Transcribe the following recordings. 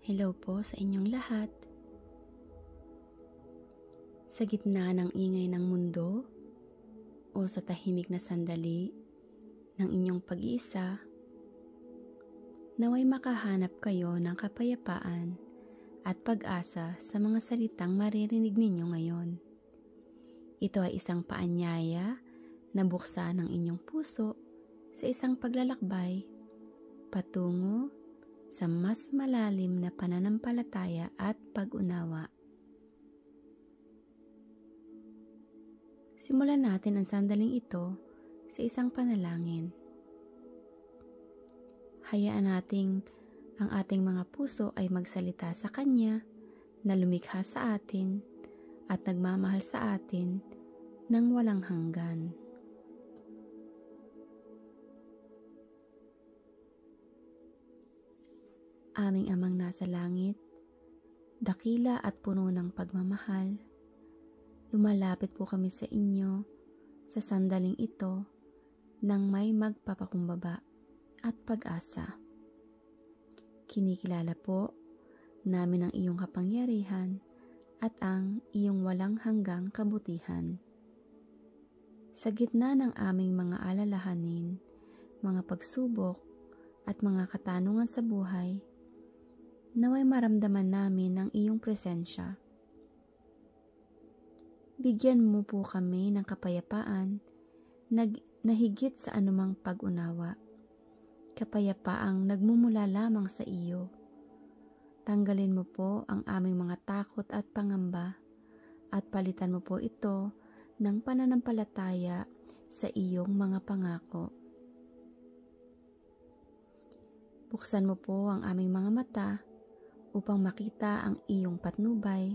Hello po sa inyong lahat. Sa gitna ng ingay ng mundo o sa tahimik na sandali ng inyong pag-iisa, naway makahanap kayo ng kapayapaan at pag-asa sa mga salitang maririnig ninyo ngayon. Ito ay isang paanyaya na buksan ng inyong puso sa isang paglalakbay patungo sa mas malalim na pananampalataya at pag-unawa. Simulan natin ang sandaling ito sa isang panalangin. Hayaan nating ang ating mga puso ay magsalita sa Kanya na lumikha sa atin at nagmamahal sa atin ng walang hanggan. Aming Amang nasa langit, dakila at puno ng pagmamahal, lumalapit po kami sa inyo sa sandaling ito nang may magpapakumbaba at pag-asa. Kinikilala po namin ang iyong kapangyarihan at ang iyong walang hanggang kabutihan. Sa gitna ng aming mga alalahanin, mga pagsubok at mga katanungan sa buhay, naway maramdaman namin ang iyong presensya. Bigyan mo po kami ng kapayapaan na higit sa anumang pag-unawa. Kapayapaang nagmumula lamang sa iyo. Tanggalin mo po ang aming mga takot at pangamba at palitan mo po ito ng pananampalataya sa iyong mga pangako. Buksan mo po ang aming mga mata upang makita ang iyong patnubay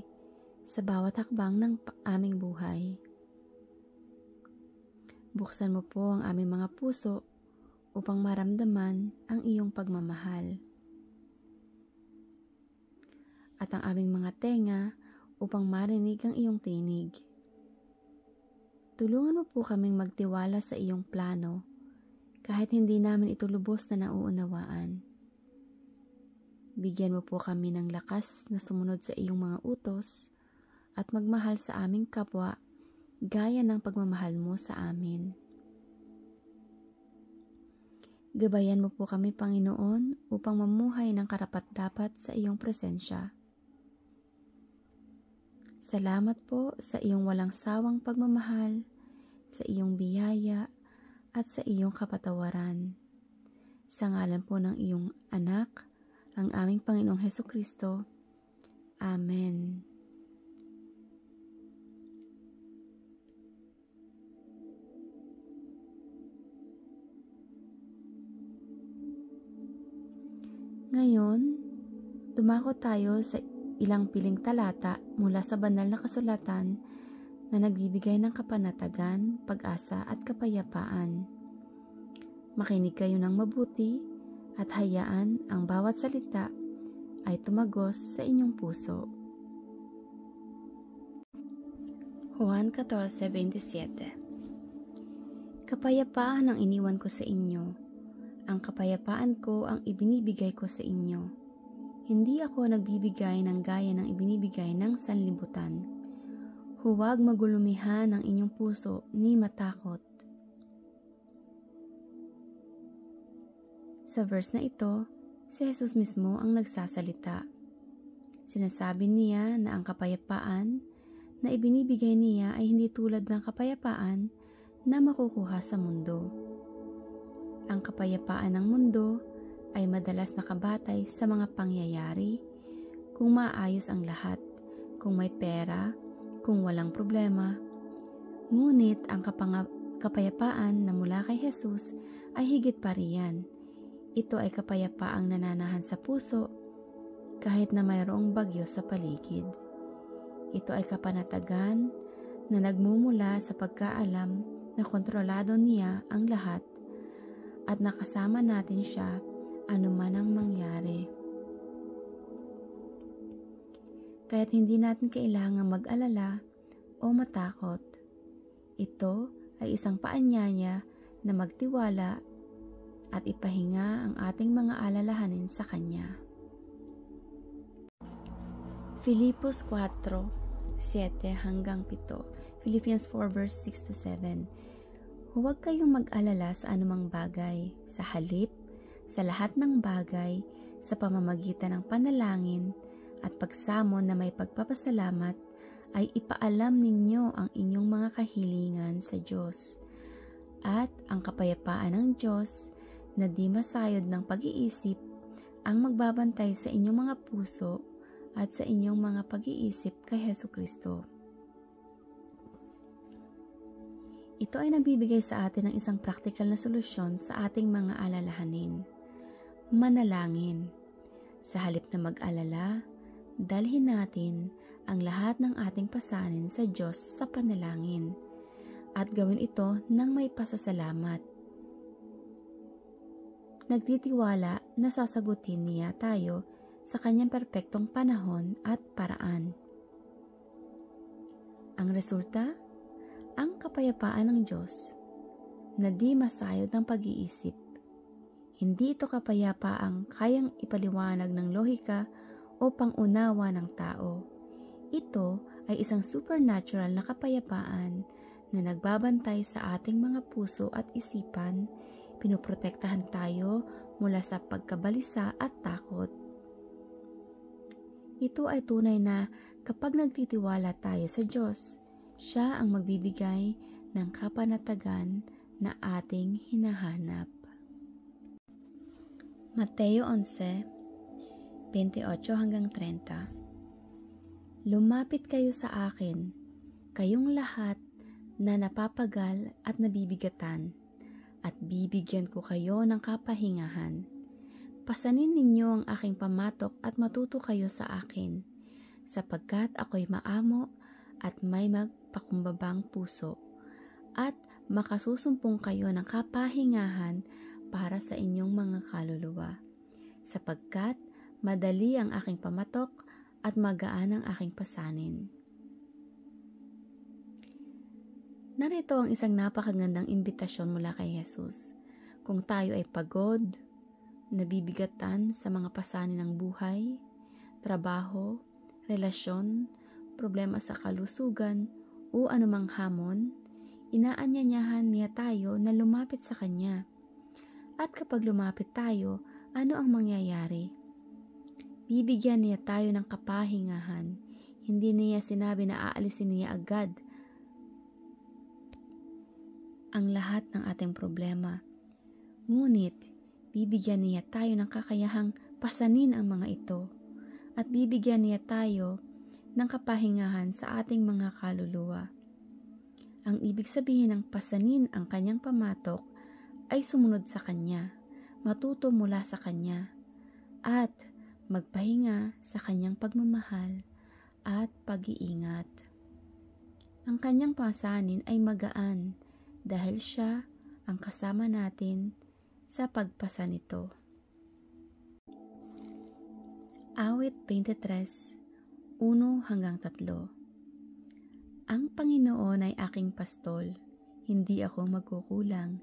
sa bawat hakbang ng aming buhay. Buksan mo po ang aming mga puso upang maramdaman ang iyong pagmamahal. At ang aming mga tenga upang marinig ang iyong tinig. Tulungan mo po kaming magtiwala sa iyong plano kahit hindi namin ito lubos na nauunawaan. Bigyan mo po kami ng lakas na sumunod sa iyong mga utos at magmahal sa aming kapwa gaya ng pagmamahal mo sa amin. Gabayan mo po kami, Panginoon, upang mamuhay ng karapat-dapat sa iyong presensya. Salamat po sa iyong walang sawang pagmamahal, sa iyong biyaya at sa iyong kapatawaran. Sa ngalan po ng iyong anak, ang aming Panginoong Hesukristo. Amen. Ngayon, dumako tayo sa ilang piling talata mula sa banal na kasulatan na nagbibigay ng kapanatagan, pag-asa at kapayapaan. Makinig kayo ng mabuti at hayaan ang bawat salita ay tumagos sa inyong puso. Juan 14:27. Kapayapaan ang iniwan ko sa inyo. Ang kapayapaan ko ang ibinibigay ko sa inyo. Hindi ako nagbibigay ng gaya ng ibinibigay ng sanlibutan. Huwag magulumihan ang inyong puso ni matakot. Sa verse na ito, si Jesus mismo ang nagsasalita. Sinasabi niya na ang kapayapaan na ibinibigay niya ay hindi tulad ng kapayapaan na makukuha sa mundo. Ang kapayapaan ng mundo ay madalas nakabatay sa mga pangyayari, kung maayos ang lahat, kung may pera, kung walang problema. Ngunit ang kapayapaan na mula kay Jesus ay higit pa riyan. Ito ay kapayapaang nananahan sa puso kahit na mayroong bagyo sa paligid. Ito ay kapanatagan na nagmumula sa pagkaalam na kontrolado niya ang lahat at nakasama natin siya anuman ang mangyari. Kaya't hindi natin kailangang mag-alala o matakot. Ito ay isang paanyaya na magtiwala at ipahinga ang ating mga alalahanin sa Kanya. Filipos 4:7-7, Philippians 4 verse 6-7. Huwag kayong mag-alala sa anumang bagay, sa halip, sa lahat ng bagay, sa pamamagitan ng panalangin at pagsamon na may pagpapasalamat, ay ipaalam ninyo ang inyong mga kahilingan sa Diyos. At ang kapayapaan ng Diyos na di masayod ng pag-iisip ang magbabantay sa inyong mga puso at sa inyong mga pag-iisip kay Hesukristo. Ito ay nagbibigay sa atin ng isang praktikal na solusyon sa ating mga alalahanin. Manalangin. Sa halip na mag-alala, dalhin natin ang lahat ng ating pasanin sa Diyos sa panalangin at gawin ito ng may pasasalamat. Nagtitiwala na sasagutin niya tayo sa kanyang perpektong panahon at paraan. Ang resulta? Ang kapayapaan ng Diyos na di masayod ng pag-iisip. Hindi ito kapayapaang kayang ipaliwanag ng lohika o pangunawa ng tao. Ito ay isang supernatural na kapayapaan na nagbabantay sa ating mga puso at isipan, pinoprotektahan tayo mula sa pagkabalisa at takot. Ito ay tunay na kapag nagtitiwala tayo sa Diyos, Siya ang magbibigay ng kapanatagan na ating hinahanap. Mateo 11:28-30. Lumapit kayo sa akin, kayong lahat na napapagal at nabibigatan, at bibigyan ko kayo ng kapahingahan. Pasanin ninyo ang aking pamatok at matuto kayo sa akin, sapagkat ako'y maamo at may magpakumbabang puso, at makasusumpong kayo ng kapahingahan para sa inyong mga kaluluwa, sapagkat madali ang aking pamatok at magaan ang aking pasanin. Narito ang isang napakagandang imbitasyon mula kay Jesus. Kung tayo ay pagod, nabibigatan sa mga pasanin ng buhay, trabaho, relasyon, problema sa kalusugan o anumang hamon, inaanyayahan niya tayo na lumapit sa Kanya. At kapag lumapit tayo, ano ang mangyayari? Bibigyan niya tayo ng kapahingahan. Hindi niya sinabi na aalisin niya agad ang lahat ng ating problema. Ngunit, bibigyan niya tayo ng kakayahang pasanin ang mga ito at bibigyan niya tayo ng kapahingahan sa ating mga kaluluwa. Ang ibig sabihin ng pasanin ang kanyang pamatok ay sumunod sa kanya, matuto mula sa kanya, at magpahinga sa kanyang pagmamahal at pag-iingat. Ang kanyang pasanin ay magaan dahil siya ang kasama natin sa pagpasa nito. Awit 23:1-3. Ang Panginoon ay aking pastol, hindi ako magkukulang.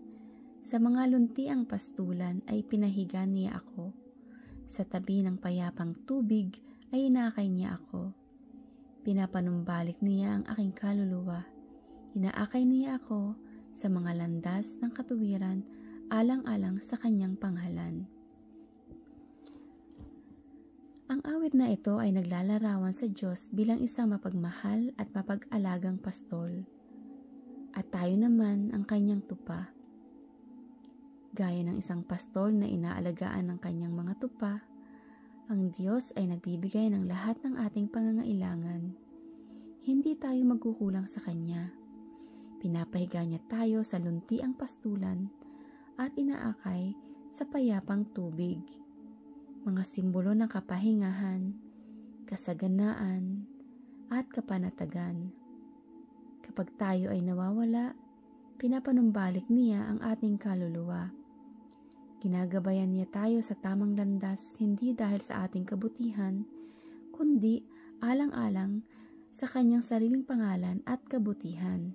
Sa mga luntiang pastulan ay pinahiga niya ako. Sa tabi ng payapang tubig ay inakay niya ako. Pinapanumbalik niya ang aking kaluluwa. Inaakay niya ako sa mga landas ng katuwiran alang-alang sa kanyang panghalan. Ang awit na ito ay naglalarawan sa Diyos bilang isang mapagmahal at mapag-alagang pastol, at tayo naman ang kanyang tupa. Gaya ng isang pastol na inaalagaan ng kanyang mga tupa, ang Diyos ay nagbibigay ng lahat ng ating pangangailangan. Hindi tayo magkukulang sa Kanya. Pinapahiga niya tayo sa luntiang pastulan at inaakay sa payapang tubig. Mga simbolo ng kapahingahan, kasaganaan, at kapanatagan. Kapag tayo ay nawawala, pinapanumbalik niya ang ating kaluluwa. Ginagabayan niya tayo sa tamang landas hindi dahil sa ating kabutihan, kundi alang-alang sa kanyang sariling pangalan at kabutihan.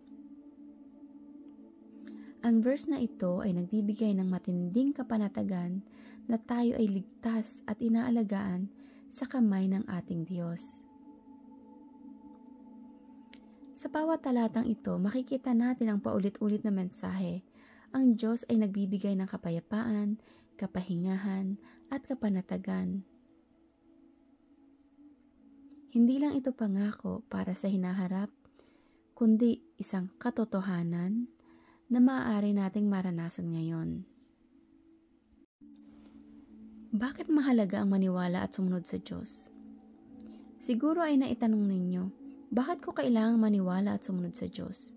Ang verse na ito ay nagbibigay ng matinding kapanatagan na tayo ay ligtas at inaalagaan sa kamay ng ating Diyos. Sa bawat talatang ito, makikita natin ang paulit-ulit na mensahe. Ang Diyos ay nagbibigay ng kapayapaan, kapahingahan, at kapanatagan. Hindi lang ito pangako para sa hinaharap, kundi isang katotohanan na maaari nating maranasan ngayon. Bakit mahalaga ang maniwala at sumunod sa Diyos? Siguro ay naitanong ninyo, bakit ko kailangang maniwala at sumunod sa Diyos?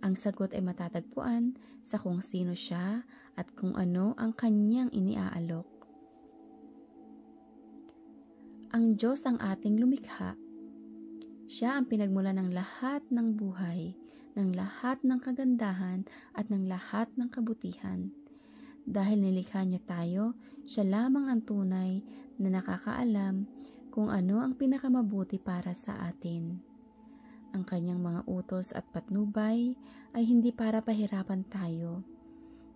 Ang sagot ay matatagpuan sa kung sino siya at kung ano ang kanyang iniaalok. Ang Diyos ang ating lumikha. Siya ang pinagmula ng lahat ng buhay, ng lahat ng kagandahan at ng lahat ng kabutihan. Dahil nilikha niya tayo, siya lamang ang tunay na nakakaalam kung ano ang pinakamabuti para sa atin. Ang kanyang mga utos at patnubay ay hindi para pahirapan tayo,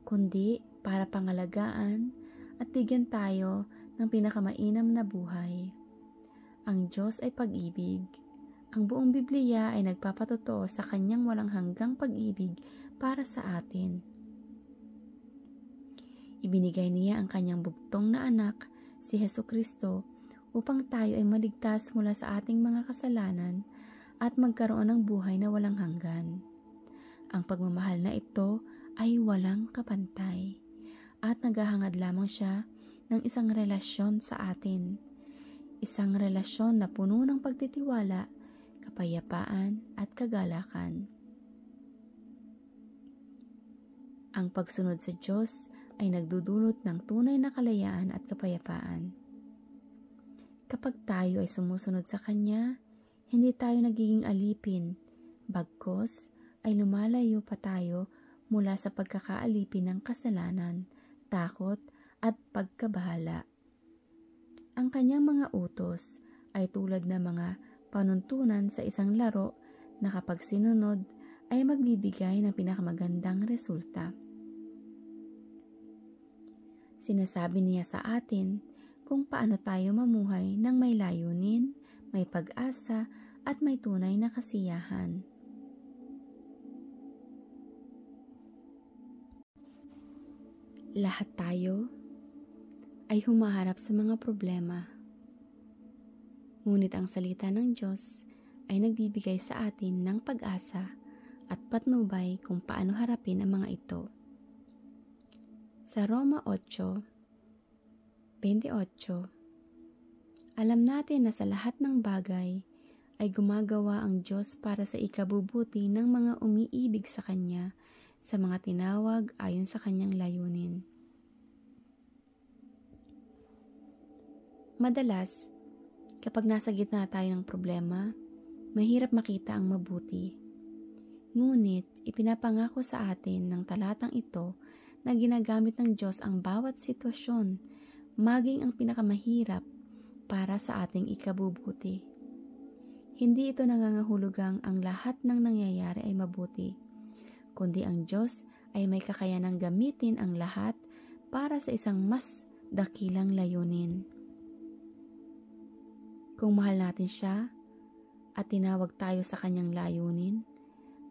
kundi para pangalagaan at bigyan tayo ng pinakamainam na buhay. Ang Diyos ay pag-ibig. Ang buong Biblia ay nagpapatotoo sa kanyang walang hanggang pag-ibig para sa atin. Ibinigay niya ang kanyang bugtong na anak, si Hesukristo, upang tayo ay maligtas mula sa ating mga kasalanan at magkaroon ng buhay na walang hanggan. Ang pagmamahal na ito ay walang kapantay at naghahangad lamang siya ng isang relasyon sa atin. Isang relasyon na puno ng pagtitiwala, kapayapaan at kagalakan. Ang pagsunod sa Diyos ay nagdudulot ng tunay na kalayaan at kapayapaan. Kapag tayo ay sumusunod sa Kanya, hindi tayo nagiging alipin, bagkus ay lumalayo pa tayo mula sa pagkakaalipin ng kasalanan, takot at pagkabahala. Ang Kanyang mga utos ay tulad ng mga panuntunan sa isang laro na kapag sinunod ay magbibigay ng pinakamagandang resulta. Sinasabi niya sa atin kung paano tayo mamuhay ng may layunin, may pag-asa at may tunay na kasiyahan. Lahat tayo ay humaharap sa mga problema. Ngunit ang salita ng Diyos ay nagbibigay sa atin ng pag-asa at patnubay kung paano harapin ang mga ito. Sa Roma 8:28, alam natin na sa lahat ng bagay ay gumagawa ang Diyos para sa ikabubuti ng mga umiibig sa Kanya, sa mga tinawag ayon sa Kanyang layunin. Madalas, kapag nasa gitna tayo ng problema, mahirap makita ang mabuti. Ngunit, ipinapangako sa atin ng talatang ito na ginagamit ng Diyos ang bawat sitwasyon, maging ang pinakamahirap para sa ating ikabubuti. Hindi ito nangangahulugang ang lahat ng nangyayari ay mabuti, kundi ang Diyos ay may kakayanang gamitin ang lahat para sa isang mas dakilang layunin. Kung mahal natin siya at tinawag tayo sa kanyang layunin,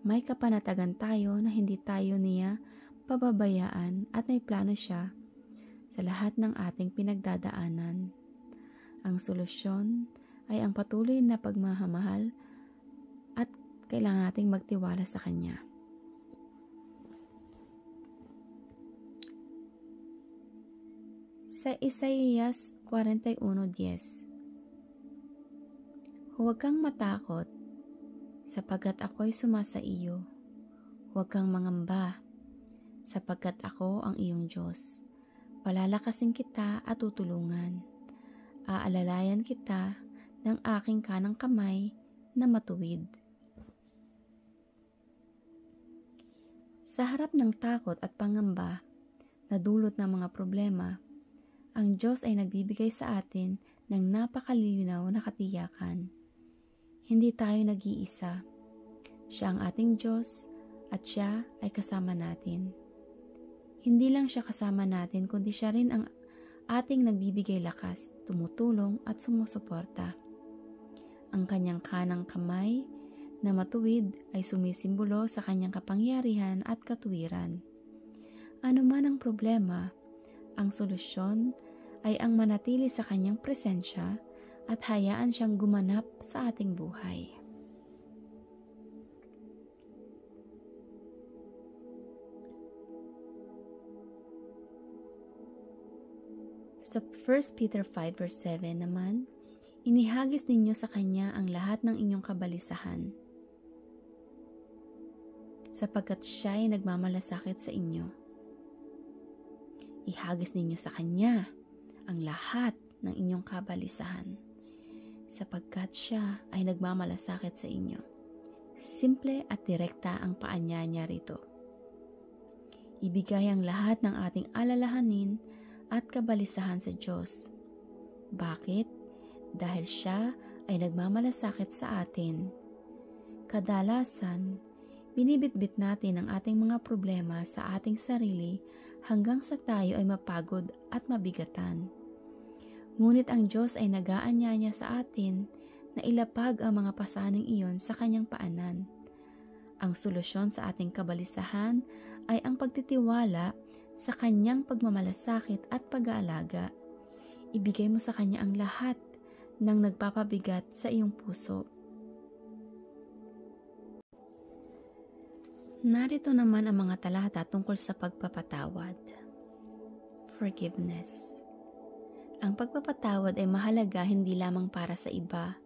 may kapanatagan tayo na hindi tayo niya pababayaan at may plano siya sa lahat ng ating pinagdadaanan. Ang solusyon ay ang patuloy na pagmamahal at kailangan nating magtiwala sa Kanya. Sa Isaías 41:10, huwag kang matakot, sapagkat ako'y sumasa iyo. Huwag kang mangamba, sapagkat ako ang iyong Diyos. Palalakasin kita at tutulungan. Aalalayan kita ng aking kanang kamay na matuwid. Sa harap ng takot at pangamba na dulot ng mga problema, ang Diyos ay nagbibigay sa atin ng napakalinaw na katiyakan. Hindi tayo nag-iisa. Siya ang ating Diyos at siya ay kasama natin. Hindi lang siya kasama natin, kundi siya rin ang ating nagbibigay lakas, tumutulong at sumusuporta. Ang kanyang kanang kamay na matuwid ay sumisimbolo sa kanyang kapangyarihan at katuwiran. Ano man ang problema, ang solusyon ay ang manatili sa kanyang presensya at hayaan siyang gumanap sa ating buhay. Sa 1 Peter 5 verse 7 naman, inihagis ninyo sa Kanya ang lahat ng inyong kabalisahan, sapagkat Siya ay nagmamalasakit sa inyo. Ihagis ninyo sa Kanya ang lahat ng inyong kabalisahan, sapagkat Siya ay nagmamalasakit sa inyo. Simple at direkta ang paanyaya rito. Ibigay ang lahat ng ating alalahanin at kabalisahan sa Diyos. Bakit? Dahil Siya ay nagmamalasakit sa atin. Kadalasan, binibitbit natin ang ating mga problema sa ating sarili hanggang sa tayo ay mapagod at mabigatan. Ngunit ang Diyos ay nag-aanyaya sa atin na ilapag ang mga pasaning iyon sa Kanyang paanan. Ang solusyon sa ating kabalisahan ay ang pagtitiwala sa Kanyang pagmamalasakit at pag-aalaga. Ibigay mo sa Kanya ang lahat ng nagpapabigat sa iyong puso. Narito naman ang mga talata tungkol sa pagpapatawad. Forgiveness. Ang pagpapatawad ay mahalaga hindi lamang para sa iba,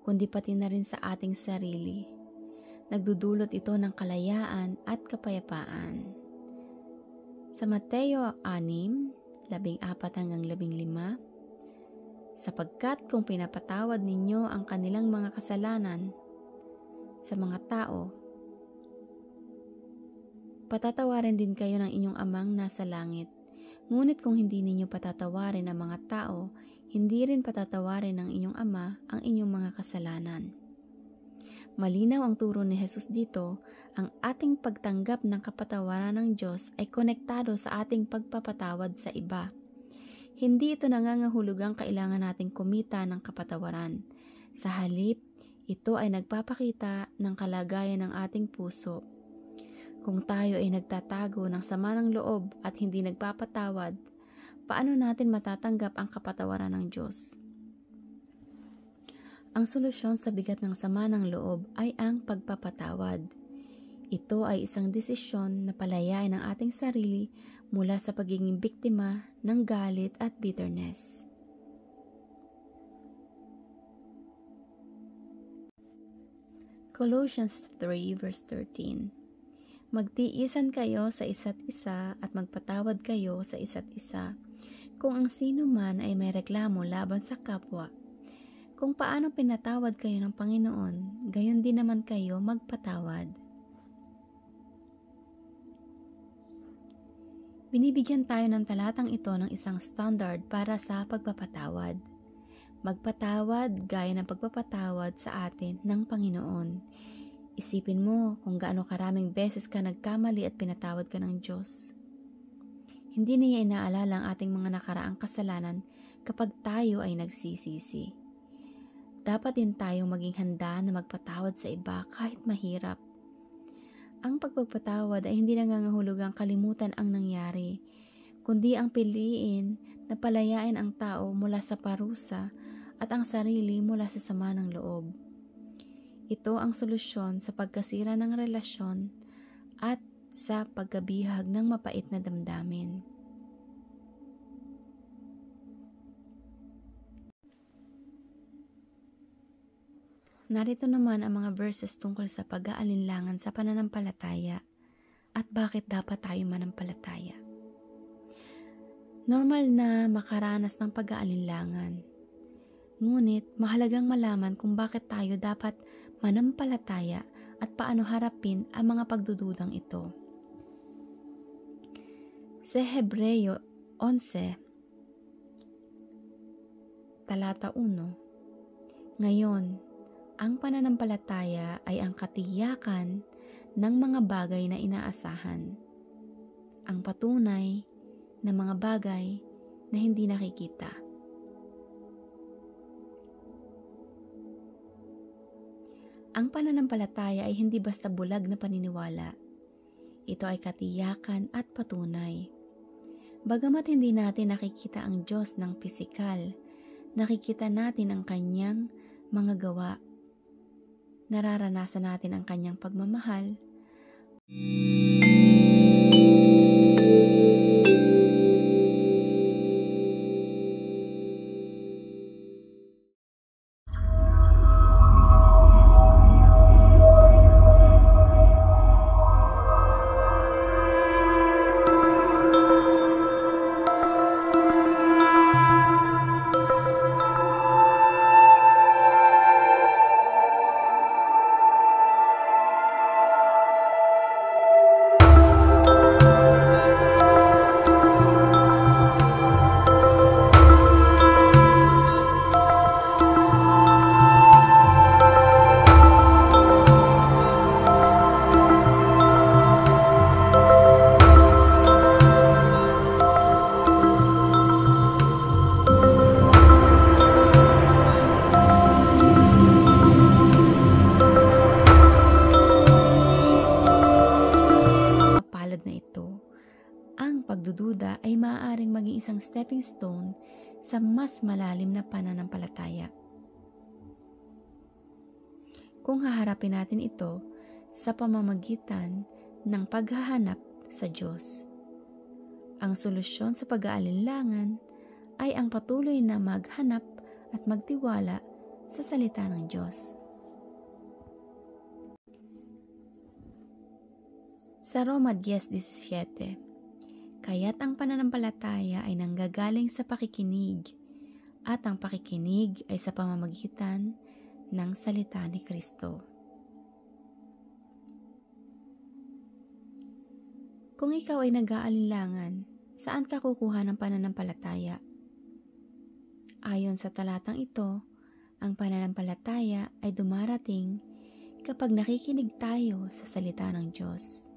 kundi pati na rin sa ating sarili. Nagdudulot ito ng kalayaan at kapayapaan. Sa Mateo 6:14-15, sapagkat kung pinapatawad ninyo ang kanilang mga kasalanan sa mga tao, patatawarin din kayo ng inyong amang nasa langit. Ngunit kung hindi ninyo patatawarin ang mga tao, hindi rin patatawarin ng inyong ama ang inyong mga kasalanan. Malinaw ang turo ni Jesus dito, ang ating pagtanggap ng kapatawaran ng Diyos ay konektado sa ating pagpapatawad sa iba. Hindi ito nangangahulugang kailangan nating kumita ng kapatawaran. Sa halip, ito ay nagpapakita ng kalagayan ng ating puso. Kung tayo ay nagtatago ng sama ng loob at hindi nagpapatawad, paano natin matatanggap ang kapatawaran ng Diyos? Ang solusyon sa bigat ng sama ng loob ay ang pagpapatawad. Ito ay isang desisyon na palayain ang ating sarili mula sa pagiging biktima ng galit at bitterness. Colossians 3 verse 13. Magtiisan kayo sa isa't isa at magpatawad kayo sa isa't isa, kung ang sino man ay may reklamo laban sa kapwa. Kung paano pinatawad kayo ng Panginoon, gayon din naman kayo magpatawad. Binibigyan tayo ng talatang ito ng isang standard para sa pagpapatawad. Magpatawad gaya ng pagpapatawad sa atin ng Panginoon. Isipin mo kung gaano karaming beses ka nagkamali at pinatawad ka ng Diyos. Hindi niya inaalala ang ating mga nakaraang kasalanan kapag tayo ay nagsisisi. Dapat din tayong maging handa na magpatawad sa iba kahit mahirap. Ang pagpapatawad ay hindi nangangahulugang kalimutan ang nangyari, kundi ang piliin na palayain ang tao mula sa parusa at ang sarili mula sa sama ng loob. Ito ang solusyon sa pagkasira ng relasyon at sa pagkabihag ng mapait na damdamin. Narito naman ang mga verses tungkol sa pag-aalinlangan sa pananampalataya at bakit dapat tayo manampalataya. Normal na makaranas ng pag-aalinlangan. Ngunit mahalagang malaman kung bakit tayo dapat manampalataya at paano harapin ang mga pagdududang ito. Sa Hebreo 11, talata 1, ngayon, ang pananampalataya ay ang katiyakan ng mga bagay na inaasahan, ang patunay ng mga bagay na hindi nakikita. Ang pananampalataya ay hindi basta bulag na paniniwala. Ito ay katiyakan at patunay. Bagamat hindi natin nakikita ang Diyos ng pisikal, nakikita natin ang Kanyang mga gawa. Nararanasan natin ang Kanyang pagmamahal. Pagdududa ay maaaring maging isang stepping stone sa mas malalim na pananampalataya. Kung haharapin natin ito sa pamamagitan ng paghahanap sa Diyos. Ang solusyon sa pag-aalinlangan ay ang patuloy na maghanap at magtiwala sa salita ng Diyos. Sa Roma 10:17, kaya't ang pananampalataya ay nanggagaling sa pakikinig, at ang pakikinig ay sa pamamagitan ng salita ni Kristo. Kung ikaw ay nag-aalinlangan, saan ka kukuha ng pananampalataya? Ayon sa talatang ito, ang pananampalataya ay dumarating kapag nakikinig tayo sa salita ng Diyos.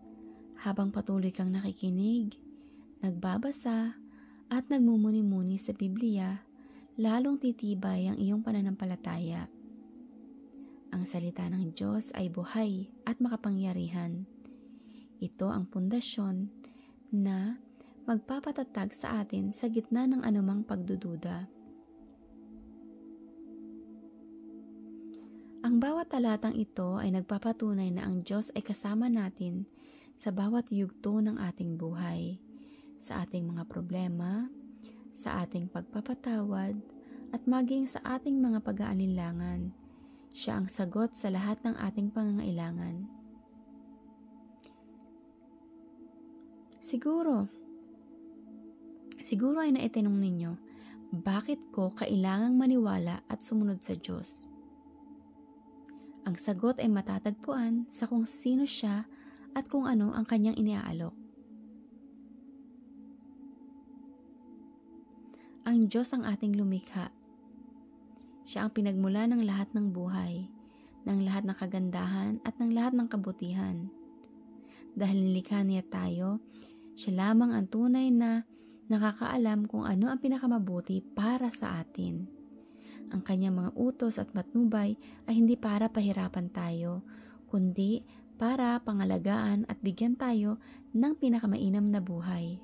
Habang patuloy kang nakikinig, nagbabasa at nagmumuni-muni sa Biblia, lalong titibay ang iyong pananampalataya. Ang salita ng Diyos ay buhay at makapangyarihan. Ito ang pundasyon na magpapatatag sa atin sa gitna ng anumang pagdududa. Ang bawat talatang ito ay nagpapatunay na ang Diyos ay kasama natin sa bawat yugto ng ating buhay, sa ating mga problema, sa ating pagpapatawad, at maging sa ating mga pag-aalinlangan. Siya ang sagot sa lahat ng ating pangangailangan. Siguro ay naitanong ninyo, bakit ko kailangang maniwala at sumunod sa Diyos? Ang sagot ay matatagpuan sa kung sino siya at kung ano ang kanyang iniaalok. Ang Diyos ang ating lumikha. Siya ang pinagmula ng lahat ng buhay, ng lahat ng kagandahan at ng lahat ng kabutihan. Dahil nilikha niya tayo, siya lamang ang tunay na nakakaalam kung ano ang pinakamabuti para sa atin. Ang kanyang mga utos at matnubay ay hindi para pahirapan tayo, kundi para pangalagaan at bigyan tayo ng pinakamainam na buhay.